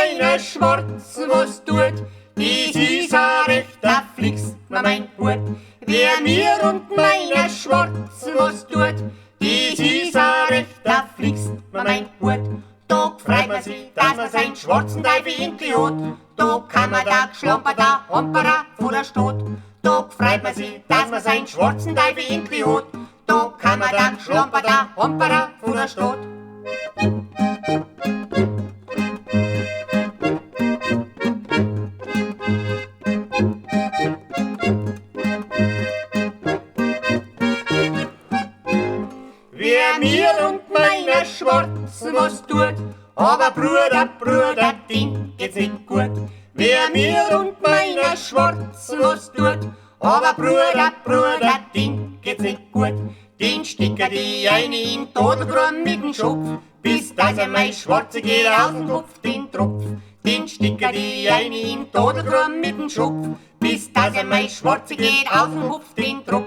meiner Schwarzen was tut, das ist ein rechter Flix, mein Hut. Wer mir und meiner Schwarzen was tut, das ist ein rechter Flix, mein Hut. Da freut man sich, dass man seinen schwarzen Teufel endlich hat. Da kann man da schlamper da, Hampera vor der Stadt. Da freut man sich, dass man seinen schwarzen Teufel endlich hat. Da kann man da schlamper da, Hampera vor der Stadt. Wer mir und meiner Schwarzen was tut, aber Bruder, den geht's nicht gut. Wer mir und meiner Schwarzen was tut, aber Bruder, den geht's nicht gut. Den sticker die eine in den Todelgraben mit dem Schopf, bis dass er mein Schwarze geht aus dem Kopf, den Tropf. Den sticker die eine in den Todelgraben mit dem Schopf, bis dass er mein Schwarze geht aus dem Kopf, den Tropf.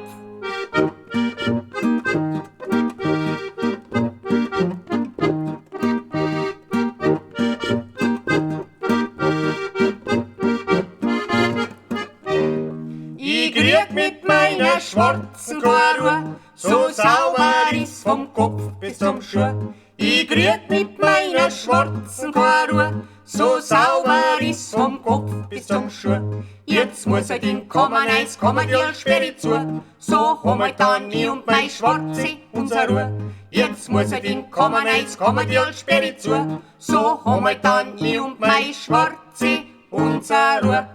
Ich krieg mit meiner schwarzen Ruhe, so sauber ist vom Kopf bis zum Schuh. Ich krieg mit meiner schwarzen Ruhe, so sauber ist vom Kopf bis zum Schuh. Jetzt muss ich den Kommerneis, die Sperre zu, so haben wir dann ich und mein Schwarze unsere Ruhe. Jetzt muss ich den Kommerneis, die Sperre zu, so haben wir dann ich und mein Schwarze unsere Ruhe.